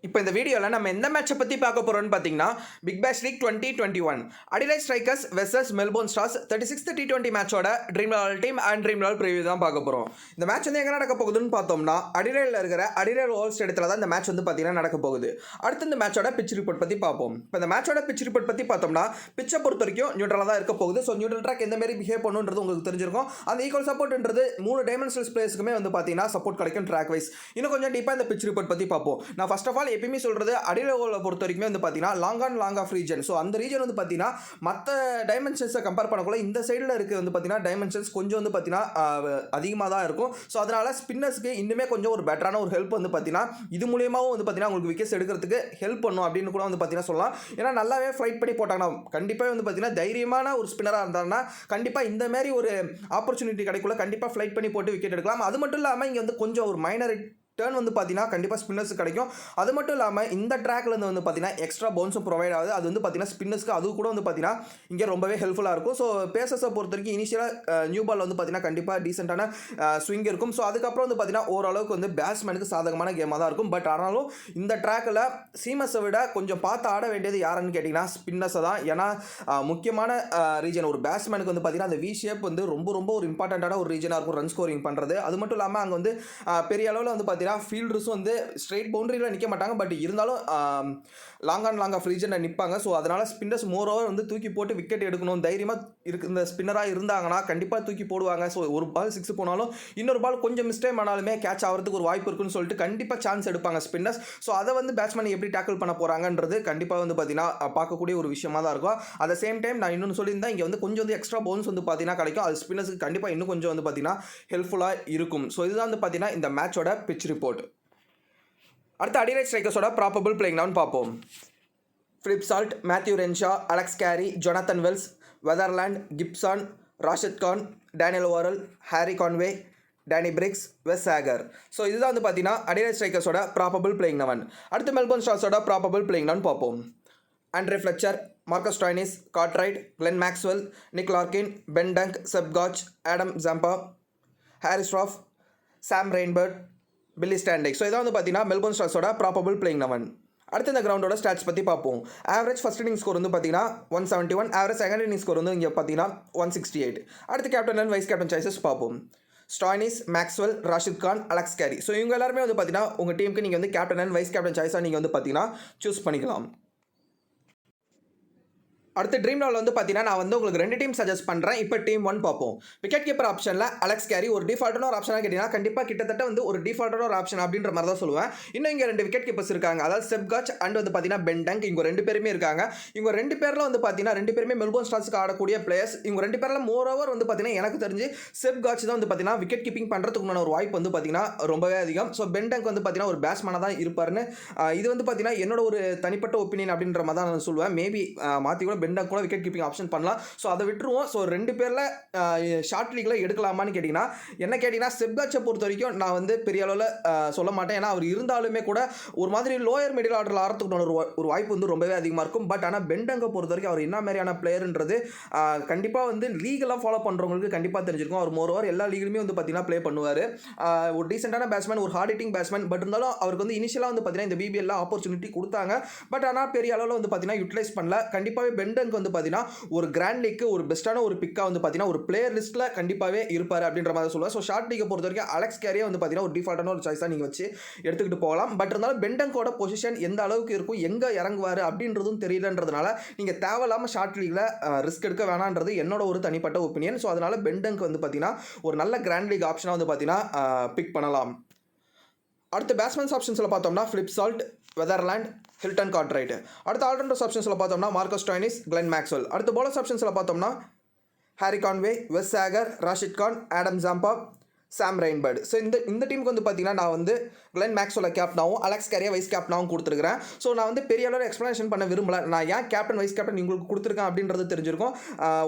இப்போ இந்த வீடியோவில் நம்ம எந்த மேட்சை பற்றி பார்க்க போகிறோம்னு பார்த்தீங்கன்னா Big Bash League 2021 Adelaide Strikers versus Melbourne Stars 36th T20 மேட்சோட dream eleven team and dream eleven preview தான் பார்க்க போகிறோம். இந்த மேட்ச் வந்து எங்கே நடக்க போகுதுன்னு பார்த்தோம்னா அடிலைடில் இருக்கிற அடிலைட் ஓவல் ஸ்டேடியத்தில் தான் இந்த மேட்ச் வந்து பார்த்தீங்கன்னா நடக்க போகுது. அடுத்து இந்த மேட்சோட பிச் ரிப்போர்ட் பற்றி பார்ப்போம். இப்போ இந்த மேட்சோட பிச் ரிப்போர்ட் பற்றி பார்த்தோம்னா பிச்சை பொறுத்த வரைக்கும் நியூட்ரலாக தான் இருக்க போகுது. ஸோ நியூட்ரல் ட்ராக் எந்த மாதிரி பிஹேவ் பண்ணுன்றது உங்களுக்கு தெரிஞ்சிருக்கும். அந்த ஈக்குவல் சப்போர்ட்ன்றது 3 டைமென்ஷனல் பிளேயர்ஸ்க்குமே வந்து பார்த்தீங்கன்னா சப்போர்ட் கிடைக்கும் ட்ராக் வைஸ். இன்னும் கொஞ்சம் டீப்பாக இந்த பிச் ரிப்போர்ட் பற்றி பார்ப்போம். நான் ஃபர்ஸ்ட் ஆஃப் ஆல் எப்பயுமே சொல்கிறது அடிலோவில் பொறுத்த வரைக்கும் வந்து பார்த்தீங்கன்னா லாங் ஆஃப் ரீஜன். ஸோ அந்த ரீஜன் வந்து பார்த்தீங்கன்னா மற்ற டைமென்ஷன்ஸை கம்பேர் பண்ணக்குள்ள இந்த சைடில் இருக்க வந்து பார்த்தீங்கன்னா டைமென்ஷன்ஸ் கொஞ்சம் வந்து பார்த்தீங்கன்னா அதிகமாக தான் இருக்கும். ஸோ அதனால் ஸ்பின்னர்ஸ்க்கு இன்னுமே கொஞ்சம் ஒரு பெட்டரான ஒரு ஹெல்ப் வந்து பார்த்தீங்கன்னா இது மூலியமாகவும் வந்து பார்த்தீங்கன்னா உங்களுக்கு விக்கெட்ஸ் எடுக்கிறதுக்கு ஹெல்ப் பண்ணும் அப்படின்னு கூட வந்து பார்த்தீங்கன்னா சொல்லலாம். ஏன்னா நல்லாவே ஃப்ளைட் பண்ணி போட்டாங்கன்னா கண்டிப்பாக வந்து பார்த்தீங்கன்னா தைரியமான ஒரு ஸ்பின்னராக இருந்தாங்கன்னா கண்டிப்பாக இந்த மாதிரி ஒரு ஆப்பர்ச்சுனிட்டி கிடைக்குள்ள கண்டிப்பாக ஃப்ளைட் பண்ணி போட்டு விக்கெட் எடுக்கலாம். அது மட்டும் இல்லாமல் இங்கே வந்து கொஞ்சம் ஒரு மைனர் டர்ன் வந்து பார்த்தீங்கன்னா கண்டிப்பாக ஸ்பின்னர்ஸ் கிடைக்கும். அது மட்டும் இல்லாமல் இந்த ட்ராக்லேருந்து வந்து பார்த்தீங்கன்னா எக்ஸ்ட்ரா பவுன்ஸும் ப்ரொவைட் ஆகுது. அது வந்து பார்த்தீங்கன்னா ஸ்பின்னர்ஸ்க்கு அது கூட வந்து பார்த்தீங்கன்னா இங்கே ரொம்பவே ஹெல்ப்ஃபுல்லாக இருக்கும். ஸோ பேசஸை பொறுத்த வரைக்கும் இனிஷியலாக நியூ பால் வந்து பார்த்தீங்கன்னா கண்டிப்பாக டீசெண்டான ஸ்விங் இருக்கும். ஸோ அதுக்கப்புறம் வந்து பார்த்தீங்கன்னா ஓரளவுக்கு வந்து பேட்ஸ்மேனுக்கு சாதகமான கேமாக தான் இருக்கும். பட் ஆனாலும் இந்த ட்ராக்கில் சீமஸை விட கொஞ்சம் பார்த்து ஆட வேண்டியது யாருன்னு கேட்டிங்கன்னா ஸ்பின்னர்ஸை தான். ஏன்னா முக்கியமான ரீஜன் ஒரு பேட்ஸ்மேனுக்கு வந்து பார்த்தீங்கன்னா அந்த வி ஷேப் வந்து ரொம்ப ஒரு இம்பார்ட்டண்ட்டான ஒரு ரீஜனாக இருக்கும் ரன் ஸ்கோரிங் பண்ணுறது. அது மட்டும் இல்லாமல் அங்கே வந்து பெரிய அளவில் வந்து பார்த்தீங்கன்னா ஃபீல்டர்ஸும் வந்து ஸ்ட்ரெயிட் பவுண்டரியில் நிற்க மாட்டாங்க. பட் இருந்தாலும் லாங் ஆஃப் ரீஜனில் நிற்பாங்க. ஸோ அதனால் ஸ்பின்னர்ஸ் மோர் ஓவர் வந்து தூக்கி போட்டு விக்கெட் எடுக்கணும் தைரியமாக இருக்கு இந்த ஸ்பின்னராக இருந்தாங்கன்னா கண்டிப்பாக தூக்கி போடுவாங்க. ஸோ ஒரு பால் 6 போனாலும் இன்னொரு பால் கொஞ்சம் மிஸ்டேக் ஆனாலுமே கேட்ச் ஆகிறதுக்கு ஒரு வாய்ப்பு இருக்குன்னு சொல்லிட்டு கண்டிப்பாக சான்ஸ் எடுப்பாங்க ஸ்பின்னர்ஸ். ஸோ அதை வந்து பேட்ஸ்மேன் எப்படி டேக்கிள் பண்ண போகிறாங்கன்றது கண்டிப்பாக வந்து பார்த்தீங்கன்னா பார்க்கக்கூடிய ஒரு விஷயமா தான் இருக்கும். அட் த சேம் டைம் நான் இன்னொன்று சொல்லியிருந்தேன் இங்கே வந்து கொஞ்சம் வந்து எக்ஸ்ட்ரா பவுன்ஸ் வந்து பார்த்தீங்கன்னா கிடைக்கும். அது ஸ்பின்னர்ஸுக்கு கண்டிப்பாக இன்னும் கொஞ்சம் வந்து பார்த்தீங்கன்னா ஹெல்ப்ஃபுல்லாக இருக்கும். ஸோ இதுதான் வந்து பார்த்தீங்கன்னா இந்த மேட்சோட பிச் ரிப்போர்ட். அடுத்த அடிலைட் ஸ்ட்ரைக்கர்ஸோட ப்ராபபிள் பிளேயிங் லெவன் பார்ப்போம். Phil Salt, Matthew Renshaw, Alex Carey, Jonathan Wells, Weatherald, Gibson, Rashid Khan, Daniel Worrall, Harry Conway, Danny Briggs, Wes Agar. So இதுதான் வந்து பார்த்தீங்கன்னா அடிலைட் ஸ்ட்ரைக்கர்ஸோட ப்ராபபிள் பிளேயிங் லெவன். அடுத்து மெல்போர்ன் ஸ்டார்ஸோட ப்ராபபிள் பிளேயிங் லெவன் பார்ப்போம். Andre Fletcher, Marcus Stoinis, Cartwright, Glenn Maxwell, Nick Larkin, Ben Dunk, Seb Gotch, Adam Zampa, Haris Rauf, Sam Rainbird, Billy ஸ்டாண்டிக். So இதான் வந்து பார்த்தீங்கன்னா மெல்போர்ன் ஸ்டார்ஸோட ப்ராபபிள் பிளேயிங் லெவன். அடுத்து இந்த கிரவுண்டோட ஸ்டாட்ஸ் பற்றி பார்ப்போம். ஆவரேஜ் ஃபர்ஸ்ட் இன்னிங் ஸ்கோர் வந்து பார்த்தீங்கன்னா 171, ஆவரேஜ் செகண்ட் இன்னிங் ஸ்கோர் வந்து இங்கே பார்த்தீங்கன்னா 168. அடுத்து captain and vice captain choices பார்ப்போம். Stoinis, Maxwell, Rashid Khan, Alex Carey. So இவங்க எல்லாருமே வந்து பார்த்தீங்கன்னா உங்கள் டீமுக்கு நீங்கள் வந்து கேப்டன் அண்ட் வைஸ் கேப்டன் சாய்ஸாக நீங்கள் வந்து பார்த்தீங்கன்னா சூஸ் பண்ணிக்கலாம். அடுத்து ட்ரீம் லெவலில் வந்து பார்த்தீங்கன்னா நான் வந்து உங்களுக்கு 2 டீம் சஜஸ்ட் பண்ணுறேன். இப்போ டீம் 1 பார்ப்போம். விக்கெட் கீப்பர் ஆப்ஷனில் அலெக்ஸ் கேரி ஒரு டிஃபால்ட்டான ஒரு ஆப்ஷனாக கேட்டிங்கன்னா கண்டிப்பாக கிட்டத்தட்ட வந்து ஒரு டிஃபால்ட்டான ஒரு ஆப்ஷன் அப்படின்ற மாதிரி தான் சொல்லுவேன். இன்னும் இங்கே 2 விக்கெட் கீப்பர்ஸ் இருக்காங்க. அதாவது செப் காட்ச் அண்ட் வந்து பார்த்தீங்கன்னா பென் டங்க். இவங்க 2 பேருமே இருக்காங்க. இவங்க 2 பேரில் வந்து பார்த்தீங்கன்னா 2 பேருமே மெல்போர்ன் ஸ்டார்ஸ்க்கு ஆடக்கூடிய பிளேயர்ஸ். இவங்க 2 பேரில் மோர் ஓவர் வந்து பார்த்தீங்கன்னா எனக்கு தெரிஞ்சு செப் காட்ச் தான் வந்து பார்த்தீங்கன்னா விக்கெட் கீப்பிங் பண்ணுறதுக்குமான ஒரு வாய்ப்பு வந்து பார்த்தீங்கன்னா ரொம்பவே அதிகம். ஸோ பென் டங்க் வந்து பார்த்தீங்கன்னா ஒரு பேட்ஸ்மேனாக தான் இருப்பாருன்னு இது வந்து பார்த்தீங்கன்னா என்னோட ஒரு தனிப்பட்ட ஒப்பீனியன் அப்படின்ற மாதிரி தான் நான் சொல்லுவேன். மேபி மாற்றி கூட பென் டங்க் கூட விக்கெட் கீப்பிங் ஆப்ஷன் பண்ணலாம். ஸோ அதை விட்டுருவோம். ஸோ 2 பேரில் ஷார்ட் லீக்ல எடுக்கலாமான்னு கேட்டிங்கன்னா என்ன கேட்டிங்கன்னா செப்காட்சை பொறுத்த வரைக்கும் நான் வந்து பெரிய அளவில் சொல்ல மாட்டேன். ஏன்னா அவர் இருந்தாலுமே கூட ஒரு மாதிரி லோயர் மிடில் ஆர்டரில் ஆடுறதுக்கு ஒரு வாய்ப்பு வந்து ரொம்பவே அதிகமாக இருக்கும். பட் ஆனால் பென்டங்கை பொறுத்த வரைக்கும் அவர் என்ன மாதிரியான பிளேயர்ன்றது கண்டிப்பாக வந்து லீகெல்லாம் ஃபாலோ பண்ணுறவங்களுக்கு கண்டிப்பாக தெரிஞ்சிருக்கும். அவர் மோர் ஓவர் எல்லா லீக்லையுமே வந்து பார்த்தீங்கன்னா ப்ளே பண்ணுவார். ஒரு டீசெண்டான பேட்ஸ்மேன், ஒரு ஹார்ட் ஹிட்டிங் பேட்ஸ்மேன். பட் இருந்தாலும் அவருக்கு வந்து இனிஷியலாக வந்து பார்த்தீங்கன்னா இந்த பிபிஎல்ல ஆப்பர்ச்சுனிட்டி கொடுத்தாங்க. பட் ஆனால் பெரிய அளவில் வந்து பார்த்தீங்கன்னா யூட்டிலைஸ் பண்ணல. கண்டிப்பாகவே பென்டங்க் வந்து பார்த்தீங்கன்னா ஒரு கிராண்ட் லீக்கு ஒரு பெஸ்ட்டான ஒரு பிக்காக வந்து பார்த்தீங்கன்னா ஒரு பிளேயர் லிஸ்ட்டில் கண்டிப்பாகவே இருப்பார் அப்படின்ற மாதிரி சொல்லுவேன். ஸோ ஷார்ட் லீக்கை பொறுத்த வரைக்கும் அலெக்ஸ் கேரியை வந்து பார்த்தீங்கன்னா ஒரு டிஃபால்ட்டான ஒரு சாய்ஸாக நீங்கள் வச்சு எடுத்துக்கிட்டு போகலாம். பட் இருந்தாலும் பென்டங்கோட பொசிஷன் எந்த அளவுக்கு இருக்கும், எங்கே இறங்குவார் அப்படின்றதும் தெரியலன்றதுனால நீங்கள் தேவையில்லாமல் ஷார்ட் லீக்கில் ரிஸ்க் எடுக்க வேணான்றது என்னோட ஒரு தனிப்பட்ட ஒப்பீனியன். ஸோ அதனால் பென்டங்க் வந்து பார்த்தீங்கன்னா ஒரு நல்ல கிராண்ட் லீக் ஆப்ஷனாக வந்து பார்த்தீங்கன்னா பிக் பண்ணலாம். அடுத்த பேட்ஸ்மேன்ஸ் ஆப்ஷன்ஸில் பார்த்தோம்னா ஃபிலிப் சால்ட், வெதர்லேண்ட், ஹில்டன் கார்ட்ரைட். அடுத்த ஆல்ரவுண்டர்ஸ் ஆப்ஷன்ஸில் பார்த்தோம்னா மார்க்கஸ் ஸ்டாய்னிஸ், கிளென் மேக்ஸ்வெல். அடுத்த பவுலர்ஸ் ஆப்ஷன்ஸில் பார்த்தோம்னா ஹாரி கான்வே, வெஸ் Agar, Rashid Khan, Adam Zampa, சாம் ரெயின்பர்ட். ஸோ இந்த டீமுக்கு வந்து பார்த்தீங்கன்னா நான் வந்து கிளென் மேக்ஸ்வெல்லை கேப்டனாகவும் அலெக்ஸ் கேரியை வைஸ் கேப்டனாகவும் கொடுத்துருக்கிறேன். ஸோ நான் வந்து பெரிய அளவில் எக்ஸ்ப்ளனேஷன் பண்ண விரும்பல. நான் ஏன் கேப்டன் வைஸ் கேப்டன் உங்களுக்கு கொடுத்துருக்கேன் அப்படின்றது தெரிஞ்சிருக்கும்.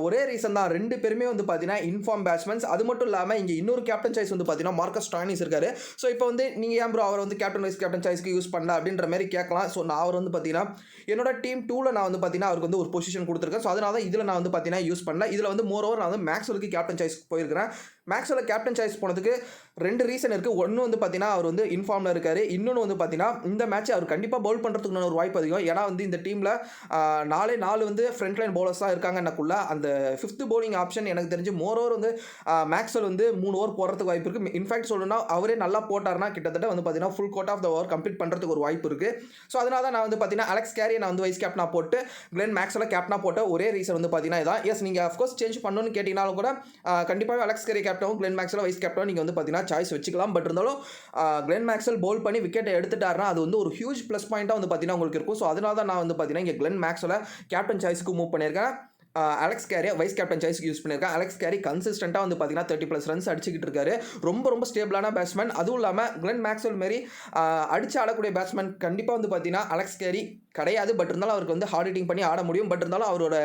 ஒரே ரீசன் தான், 2 பேருமே வந்து பார்த்தீங்கன்னா இன்ஃபார்ம் பேட்ஸ்மேன்ஸ். அது மட்டும் இல்லாமல் இங்கே இன்னொரு கேப்டன் சாய்ஸ் வந்து பார்த்தீங்கன்னா மார்க்கஸ் ஸ்டாய்னிஸ் இருக்காரு. ஸோ இப்போ வந்து நீங்கள் ஏன் ப்ரோ அவர் வந்து கேப்டன் வைஸ் கேப்டன் சாய்ஸ்க்கு யூஸ் பண்ணல அப்படின்ற மாதிரி கேட்கலாம். ஸோ நான் அவர் வந்து பார்த்தீங்கன்னா என்னோட டீம் 2ல நான் வந்து பார்த்தீங்கன்னா அவருக்கு வந்து ஒரு பொசிஷன் கொடுத்துருக்கேன். ஸோ அதனால தான் இதில் நான் வந்து பார்த்தீங்கன்னா யூஸ் பண்ணல. இதில் வந்து மோர் ஓவர் நான் வந்து மேக்ஸ்வெலுக்கு கேப்டன் சாய்ஸ் போயிருக்கிறேன். மேக்ஸ்வெல் கேப்டன் சாய்ஸ் போனதுக்கு 2 ரீசன் இருக்குது. ஒன்று வந்து பார்த்தீங்கன்னா அவர் வந்து இன்ஃபார்ம் ஃபார்மில் இருக்கார். இன்னொன்று வந்து பார்த்தீங்கன்னா இந்த மேட்ச் அவர் கண்டிப்பாக பவுல் பண்ணுறதுக்கு ஒரு வாய்ப்பு அதிகம். ஏன்னா வந்து இந்த டீமில் 4 வந்து ஃப்ரண்ட் லைன் பவுலர்ஸ் தான் இருக்காங்க. எனக்குள்ள அந்த 5th bowling ஆப்ஷன் எனக்கு தெரிஞ்சு மோரோவர் வந்து மேக்ஸ்வெல் வந்து 3 ஓவர் போடுறதுக்கு வாய்ப்பு இருக்குது. இன்ஃபேக்ட் சொல்லணும்னா அவரே நல்லா போட்டார்னா கிட்டத்தட்ட வந்து பார்த்தீங்கன்னா full quota of the over complete பண்ணுறதுக்கு ஒரு வாய்ப்பு இருக்குது. ஸோ அதனால தான் நான் வந்து பார்த்தீங்கன்னா அலெக்ஸ் கேரியை நான் வந்து வைஸ் கேப்டனாக போட்டு கிளென் மேக்ஸ்வெல்லை கேப்டனாக போட்ட ஒரே ரீசன் வந்து பார்த்தீங்கன்னா இதான். எஸ் நீங்கள் அஃப்கோர்ஸ் சேஞ்ச் பண்ணணும்னு கேட்டிங்கனாலும் கூட கண்டிப்பாக அலெக்ஸ் கேரி கேப்டனும் கிளென் மேக்ஸ்வெல் வைஸ் கேப்டனும் நீங்கள் வந்து பார்த்தீங்கன்னா சாய்ஸ் வச்சுக்கலாம். பட் இருந்தாலும் கிளென் மேக்ஸ்வெல் பவுல் பண்ணி விக்கெட்டை எடுத்துட்டாருன்னா அது வந்து ஒரு ஹியூஜ் ப்ளஸ் பாயிண்ட்டாக வந்து பார்த்தீங்கன்னா உங்களுக்கு இருக்கும். ஸோ அதனால தான் நான் வந்து பார்த்தீங்கன்னா இங்கே கிளென் மேக்ஸ்வெல்லை கேப்டன் சாய்ஸ்க்கு மூவ் பண்ணியிருக்கேன். அலெக்ஸ் கேரியை வைஸ் கேப்டன் சாய்ஸ்க்கு யூஸ் பண்ணியிருக்கேன். அலெக்ஸ் கேரி கன்சிஸ்டண்ட்டாக வந்து பார்த்தீங்கன்னா 30+ ரன்ஸ் அடிச்சுக்கிட்டு இருக்காரு. ரொம்ப ஸ்டேபிளான பேட்ஸ்மேன். அதுவும் இல்லாமல் கிளென் மேக்ஸ்வெல் மாரி அடிச்சு ஆடக்கூடிய பேட்ஸ்மேன் கண்டிப்பாக வந்து பார்த்தீங்கன்னா அலெக்ஸ் கேரி கிடையாது. பட் இருந்தாலும் அவருக்கு வந்து ஹார்ட் ஹிட்டிங் பண்ணி ஆட முடியும். பட் இருந்தாலும் அவரோட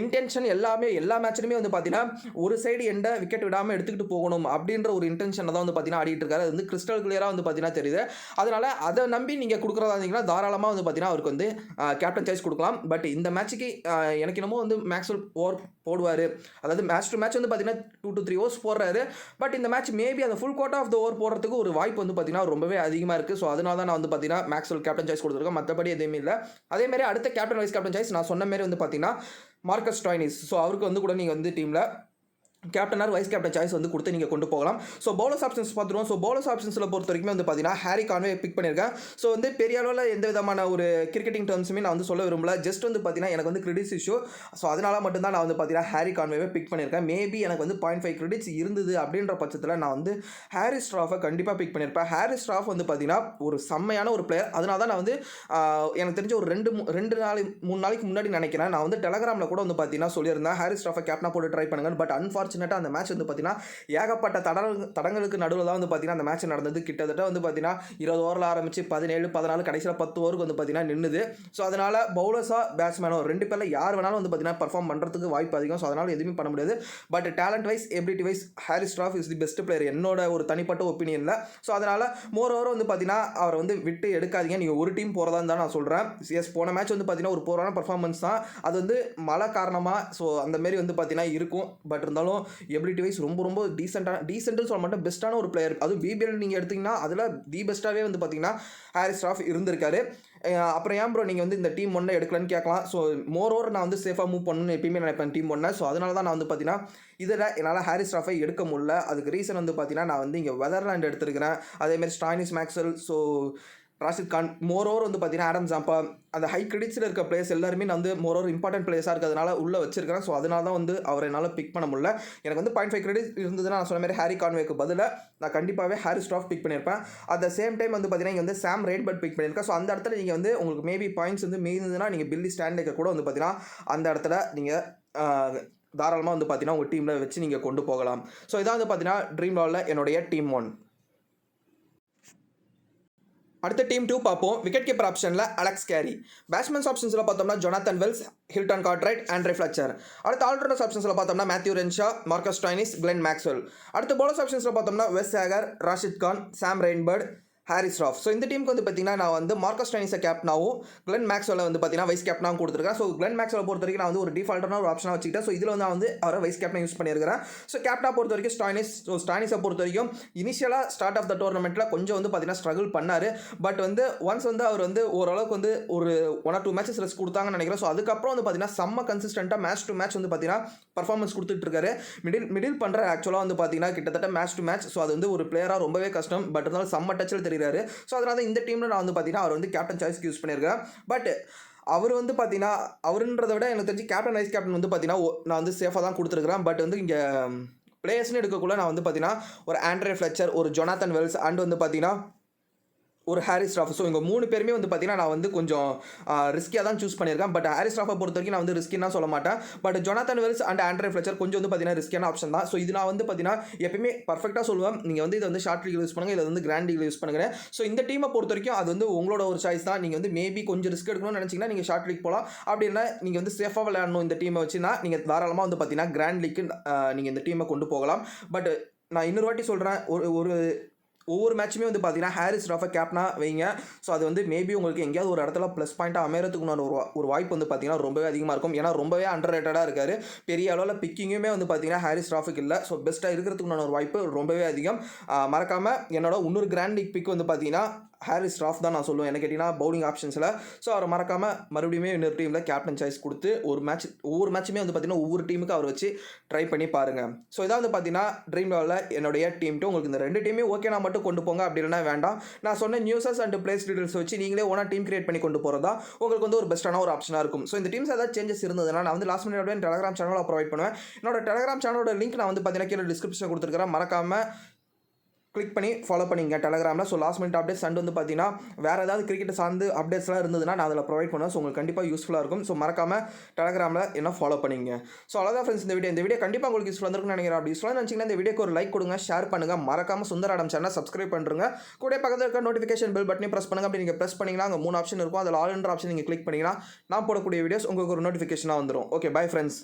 இன்டென்ஷன் எல்லா மேட்ச்லையுமே வந்து பார்த்தீங்கன்னா ஒரு சைடு எண்டை விக்கெட் விடாமல் எடுத்துக்கிட்டு போகணும் அப்படின்ற ஒரு இன்டென்ஷனை தான் வந்து பார்த்தீங்கன்னா ஆடிட்டு இருக்காரு. அது வந்து கிறிஸ்டல் கிளியராக வந்து பார்த்தீங்கன்னா தெரியுது. அதனால அதை நம்பி நீங்கள் கொடுக்குறதா இருந்தீங்கன்னா தாராளமாக வந்து பார்த்தீங்கன்னா அவருக்கு வந்து கேப்டன் சாய்ஸ் கொடுக்கலாம். பட் இந்த மேட்சுக்கு எனக்கு என்னமோ வந்து மேக்ஸ்வெல் ஓவர் போடுவார். அதாவது மேட்ச் டு மேட்ச் வந்து பார்த்தீங்கன்னா 2 to 3 ஓவர்ஸ் போடுறாரு. பட் இந்த மேட்ச் மேபி அந்த full quota of the over போடுறதுக்கு ஒரு வாய்ப்பு வந்து பார்த்தீங்கன்னா ரொம்பவே அதிகமாக இருக்குது. ஸோ அதனால தான் நான் வந்து பார்த்தீங்கன்னா மேக்ஸ்வெல் கேப்டன் சாய்ஸ் கொடுத்துருக்கேன். மற்றபடி எதுவுமே இல்லை. அதேமாதிரி அடுத்த கேப்டன் வைஸ் கேப்டன் சாய்ஸ் நான் சொன்ன மாதிரி வந்து பார்த்தீங்கன்னா மார்க்கஸ் ஸ்டாய்னிஸ். ஸோ அவருக்கு வந்து கூட நீங்கள் வந்து டீமில் கேப்டனார் வைஸ் கேப்டன் சாய்ஸ் வந்து கொடுத்து நீங்கள் கொண்டு போகலாம். ஸோ பவுலர்ஸ் ஆப்ஷன்ஸ் பார்த்துருவோம். ஸோ பவுலர்ஸ் ஆப்ஷன்ஸில் பொறுத்த வரைக்கும் வந்து பார்த்தீங்கன்னா ஹாரி கான்வே பிக் பண்ணியிருக்கேன். ஸோ வந்து பெரிய அளவில் எந்த விதமான ஒரு கிரிக்கெட்டிங் டர்ம்ஸுமே நான் வந்து சொல்ல விரும்பல. ஜஸ்ட் வந்து பார்த்தீங்கன்னா எனக்கு வந்து கிரெடிட்ஸ் இஷ்யூ. ஸோ அதனால மட்டும்தான் நான் வந்து பார்த்தீங்கன்னா ஹாரி கான்வேவை பிக் பண்ணியிருக்கேன். மேபி எனக்கு வந்து 0.5 கிரெடிட்ஸ் இருந்தது அப்படின்ற பட்சத்தில் நான் வந்து ஹாரி ஸ்ட்ராஃபை கண்டிப்பாக பிக் பண்ணியிருப்பேன். ஹாரி ஸ்ட்ராஃப் வந்து பார்த்தீங்கன்னா ஒரு செம்மையான ஒரு பிளேயர். அதனால தான் நான் வந்து எனக்கு தெரிஞ்ச ஒரு 3 நாளைக்கு முன்னாடி நினைக்கிறேன் நான் வந்து டெலகிராமில் கூட வந்து பார்த்தீங்கன்னா சொல்லியிருந்தேன் ஹாரி ஸ்ட்ராஃபை கேப்டனாக போட்டு ட்ரை பண்ணுங்க. பட் அன்ஃபார்ச்சுனேட்டாக அந்த மேட்ச் வந்து பார்த்தீங்கன்னா ஏகப்பட்ட தடங்களுக்கு நடுவில் தான் வந்து பார்த்தீங்கன்னா அந்த மேட்ச் நடந்தது. கிட்டத்தட்ட வந்து பார்த்தீங்கன்னா 20 ஓவரில் ஆரம்பிச்சு 17, 14 கடைசியில் 10 ஓவருக்கு வந்து பார்த்தீங்கன்னா நின்னுது. ஸோ அதனால் பவுலர்ஸாக பேட்ஸ்மேனோ 2 பேரில் யார் வேணாலும் வந்து பார்த்தீங்கன்னா பர்ஃபார்ம் பண்ணுறதுக்கு வாய்ப்பு அதிகம். ஸோ அதனால் எதுவுமே பண்ண முடியாது. But talent wise ability wise Haris Rauf is the best player என்னோட ஒரு தனிப்பட்ட ஒப்பீனியனில். ஸோ அதனால் மோர் ஓவர் வந்து பார்த்தீங்கன்னா அவரை வந்து விட்டு எடுக்காதீங்க. நீங்கள் ஒரு டீம் போகிறதா இருந்தால் நான் சொல்கிறேன். எஸ் போன மேட்ச் வந்து பார்த்தீங்கன்னா ஒரு போரான பர்ஃபார்மன்ஸ் தான். அது வந்து மழை காரணமாக ஸோ அந்த மாரி வந்து பார்த்தீங்கன்னா இருக்கும். பட் இருந்தாலும் எபிலிட்டி வைஸ் ரொம்ப டீசென்ட்னு சொல்ல மாட்டேன் பெஸ்ட்டான ஒரு பிளேயர். அதுவும் பிபிஎல் நீங்கள் எடுத்திங்கன்னா அதில் தி பெஸ்ட்டாகவே வந்து பார்த்தீங்கன்னா ஹாரி ஸ்ட்ராஃப் இருந்திருக்காரு. அப்புறம் ஏன் ப்ரோ நீங்கள் வந்து இந்த டீம் ஒன்றை எடுக்கலன்னு கேட்கலாம். ஸோ மோர் ஓவர் நான் வந்து சேஃபாக மூவ் பண்ணணும்னு எப்பயுமே நினைப்பேன் டீம் ஒன்றை. ஸோ அதனால தான் நான் வந்து பார்த்தீங்கன்னா இதில் என்னால் ஹாரி ஸ்ட்ராஃபை எடுக்க முடியல. அதுக்கு ரீசன் வந்து பார்த்தீங்கன்னா நான் வந்து இங்கே வெதர்லாண்ட் எடுத்துருக்கிறேன். அதேமாதிரி Stoinis Maxwell, so Rashid Khan, moreover வந்து பார்த்தீங்கன்னா ஆடம் ஜாம்பா, அந்த ஹை கிரெடிட்ஸில் இருக்க பிளேயர்ஸ் எல்லாருமே நான் வந்து மோர் ஓவர் இம்பார்ட்டன்ட் பிளேயர்ஸாக இருக்கிறதுனால உள்ளே வச்சிருக்கிறேன். ஸோ அதனால தான் வந்து அவரை என்னால் பிக் பண்ண முடியல. எனக்கு வந்து 0.5 கிரெடிட் இருந்ததுன்னா நான் சொன்ன மாதிரி ஹாரி கான்வேக்கு பதிலாக நான் கண்டிப்பாகவே ஹாரி ஸ்ட்ராஃப் பிக் பண்ணியிருப்பேன். அட் த சேம் டைம் வந்து பார்த்தீங்கன்னா இங்கே வந்து சாம் ரெயின்பர்ட் பிக் பண்ணியிருக்கேன். ஸோ அந்த இடத்துல நீங்கள் வந்து உங்களுக்கு மேபி பாயிண்ட்ஸ் வந்து மீதுன்னா நீங்கள் பில்லி ஸ்டாண்டேக்கர் கூட வந்து பார்த்தீங்கன்னா அந்த இடத்துல நீங்கள் தாராளமாக வந்து பார்த்தீங்கன்னா உங்கள் டீமில் வச்சு நீங்கள் கொண்டு போகலாம். ஸோ இதான் வந்து பார்த்தீங்கன்னா ட்ரீம் லெவலில் என்னுடைய டீம் 1. அடுத்த டீம் 2 பார்ப்போம். விக்கெட் கீப்பர் ஆப்ஷனில் அலெக்ஸ் கேரி. பேட்ஸ்மேன்ஸ் ஆப்ஷன்ஸில் பார்த்தோம்னா Jonathan Wells, Hilton Cartwright, Andre Fletcher. அடுத்த ஆல்ரவுண்டர்ஸ் ஆப்ஷன்ஸில் பார்த்தோம்னா Matthew Renshaw, Marcus Stoinis, Glenn Maxwell. அடுத்த பவுலர்ஸ் ஆப்ஷன்ஸில் பார்த்தோம்னா Wes Agar, Rashid Khan, Sam Rainbird, Harry ஸ்ட்ராஃப். ஸோ இந்த டீமுக்கு வந்து பார்த்தீங்கன்னா நான் வந்து மார்க்கஸ் ஸ்டாய்னிஸை கேப்டனாகவும் கிளென் மேக்ஸ்வெல்லை வந்து பார்த்தீங்கன்னா வைஸ் கேப்டனாகவும் கொடுத்துருக்கேன். ஸோ கிளென் மேக்ஸ்வெல்லை பொறுத்த வரைக்கும் நான் வந்து ஒரு டிஃபால்ட்டான ஒரு ஆப்ஷனாக வச்சுக்கிட்டேன். ஸோ இதில் வந்து நான் வந்து அவரை வைஸ் கேப்டனாக யூஸ் பண்ணியிருக்கிறேன். ஸோ கேப்டனாக பொறுத்த வரைக்கும் ஸ்டாய்னிஸ். ஸோ ஸ்டாய்னிஸை பொறுத்த வரைக்கும் இனிஷியலாக ஸ்டார்ட் ஆஃப் த டோர்னமெண்ட்டில் கொஞ்சம் வந்து பார்த்தீங்கன்னா ஸ்ட்ரகிள் பண்ணார். பட் வந்து ஒன்ஸ் வந்து அவர் வந்து ஓரளவுக்கு வந்து ஒரு 1 or 2 மேட்சஸ் ரெஸ்ட் கொடுத்தாங்கன்னு நினைக்கிறேன். ஸோ அதுக்கப்புறம் வந்து பார்த்தீங்கன்னா செம்ம கன்சிஸ்டண்ட்டாக மேட்ச் டு மேட்ச் வந்து பார்த்தீங்கன்னா பர்ஃபார்மன்ஸ் கொடுத்துட்டு இருக்காரு. மிடில் பண்ணுற ஆக்சுவலாக வந்து பார்த்தீங்கன்னா கிட்டத்தட்ட மேட்ச் டு மேட்ச். ஸோ அது வந்து ஒரு பிளேயராக ரொம்பவே கஷ்டம். பட் இருந்தாலும் செம்ம டச்சில் தெரிகிறாரு. ஸோ அதனால இந்த டீமில் நான் வந்து பார்த்தீங்கன்னா அவர் வந்து கேப்டன் சாய்ஸ்க்கு யூஸ் பண்ணியிருக்கேன். பட் அவர் வந்து பார்த்தீங்கன்னா அவருன்றதை விட எனக்கு தெரிஞ்சு கேப்டன் வைஸ் கேப்டன் வந்து பார்த்தீங்கன்னா நான் வந்து சேஃபாக தான் கொடுத்துருக்குறேன். பட் வந்து இங்கே பிளேயர்ஸ்னு எடுக்கக்குள்ள நான் வந்து பார்த்தீங்கன்னா ஒரு ஆண்ட்ரே ஃப்ளெச்சர், ஒரு ஜொனாத்தன் வெல்ஸ் அண்ட் வந்து பார்த்தீங்கன்னா ஒரு ஹாரி ஸ்ட்ராஃப். ஸோ இங்கே 3 பேருமே வந்து பார்த்தீங்கன்னா நான் வந்து கொஞ்சம் ரிஸ்கியாக தான் சூஸ் பண்ணியிருக்கேன். பட் ஹாரி ஸ்ட்ராஃபை பொறுத்த வரைக்கும் நான் வந்து ரிஸ்கின்னா சொல்ல மாட்டேன். But Jonathan Wells and Andre Fletcher கொஞ்சம் வந்து பார்த்தீங்கன்னா ரிஸ்கியான ஆப்ஷன் தான். ஸோ இது நான் வந்து பார்த்தீங்கன்னா எப்பயுமே பர்ஃபெக்டாக சொல்லுவேன். நீங்கள் வந்து இதை வந்து ஷார்ட் லீக் யூஸ் பண்ணுங்கள், இதை வந்து கிராண்ட் லீக் யூஸ் பண்ணுங்க. ஸோ இந்த டீமை பொறுத்த வரைக்கும் அது வந்து உங்களோட ஒரு சாய்ஸ் தான். நீங்கள் வந்து மேபி கொஞ்சம் ரிஸ்க் எடுக்கணும்னு நினச்சிங்கன்னா நீங்கள் ஷார்ட் லீக் போகலாம். அப்படின்னா நீங்கள் வந்து சேஃபாக விளையாடணும் இந்த டீமை வச்சுன்னா நீங்கள் தாராளமாக வந்து பார்த்தீங்கன்னா கிராண்ட் லீக்கு நீங்கள் இந்த டீமை கொண்டு போகலாம். பட் நான் இன்னொரு வாட்டி சொல்கிறேன், ஒவ்வொரு மேட்சுமே வந்து பார்த்தீங்கன்னா ஹாரி ஸ்ட்ராஃபை கேப்டனாக வைங்க. ஸோ அது வந்து மேபி உங்களுக்கு எங்கேயாவது ஒரு இடத்துல ப்ளஸ் பாயிண்ட்டாக அமையறதுக்கு ஒரு வாய்ப்பு வந்து பார்த்தீங்கன்னா ரொம்பவே அதிகமாக இருக்கும். ஏன்னா ரொம்பவே அண்டர் ரேட்டடாக இருக்கார். பெரிய அளவில் பிக்கிங்குமே வந்து பார்த்தீங்கன்னா ஹாரி ஸ்ட்ராஃபுக்கு இல்லை. ஸோ பெஸ்ட்டாக இருக்கிறதுக்குண்டான ஒரு வாய்ப்பு ரொம்பவே அதிகம். மறக்காமல் என்னோட இன்னொரு கிராண்ட் லீக் பிக் வந்து பார்த்தீங்கன்னா ஹாரிஸ் ராஃப் தான் நான் சொல்லுவேன். என்ன கேட்டிங்கன்னா பவுலிங் ஆப்ஷன்ஸில். ஸோ அவரை மறக்காமல் மறுபடியும் இன்னொரு டீமில் கேப்டன் சாய்ஸ் கொடுத்து ஒவ்வொரு மேட்சுமே வந்து பார்த்தீங்கன்னா ஒவ்வொரு டீமுக்கு அவர் வச்சு ட்ரை பண்ணி பாருங்கள். ஸோ இதான் வந்து பார்த்தீங்கன்னா ட்ரீம் லெவலில் என்னுடைய டீம்ட்டு உங்களுக்கு இந்த 2 டீமே ஓகே நான் மட்டும் கொண்டு போங்க, அப்படி இல்லைனா வேண்டாம். நான் சொன்ன நியூஸஸ் அண்ட் பிளேஸ் டீடைல்ஸ் வச்சு நீங்களே ஓனா டீம் கிரியேட் பண்ணி கொண்டு போகிறதா உங்களுக்கு வந்து ஒரு பெஸ்ட்டான ஒரு ஆப்ஷனாக இருக்கும். ஸோ இந்த டீம்ஸ் ஏதாவது சேஞ்சஸ் இருந்ததுன்னா நான் வந்து லாஸ்ட் மினிட் டெலிகிராம் சேனலில் ப்ரொவைட் பண்ணுவேன். என்னோட டெலிகிராம் சேனலோட லிங்க் நான் வந்து பார்த்தீங்கன்னா கீழே டிஸ்கிரிப்ஷனில் கொடுத்துருக்கிறேன். மறக்காமல் கிளிக் பண்ணி ஃபாலோ பண்ணிங்க டெலிகிராமில். So last minute updates and வந்து பார்த்தீங்கன்னா வேறு ஏதாவது கிரிக்கெட் சார்ந்து அப்டேட்ஸ்லாம் இருந்ததுன்னா நான் அதில் ப்ரொவைட் பண்ணுவேன். ஸோ உங்களுக்கு கண்டிப்பாக யூஸ்ஃபுல்லாக இருக்கும். ஸோ மறக்காமல் டெலிகிராமில் என்ன ஃபாலோ பண்ணிங்க. ஸோ அவ்வளோதான் ஃப்ரெண்ட்ஸ் இந்த வீடியோ கண்டிப்பாக உங்களுக்கு யூஸ்ஃபுல்லாக இருக்குன்னு நினைக்கிறேன். அப்படி யூஸ்ஃபுல்லாக நினச்சிங்கன்னா இந்த வீடியோக்கு ஒரு லைக் கொடுங்க, ஷேர் பண்ணுங்கள், மறக்காமல் சுந்தராடம் சேனல் சப்ஸ்கிரைப் பண்ணுறங்க. கூட பக்கத்தில் இருக்க நோட்டிஃபிகேஷன் பெல் பட்டனையும் ப்ரெஸ் பண்ணுங்கள். அப்படி நீங்கள் ப்ரெஸ் பண்ணிங்கன்னா அங்கே 3 ஆப்ஷன் இருக்கும். அதில் ஆல் என்ற ஆப்ஷன் நீங்கள் கிளிக் பண்ணிங்கன்னா நான் போடக்கூடிய வீடியோஸ் உங்களுக்கு ஒரு நோட்டிஃபிகேஷனாக வந்துடும். Okay, bye friends.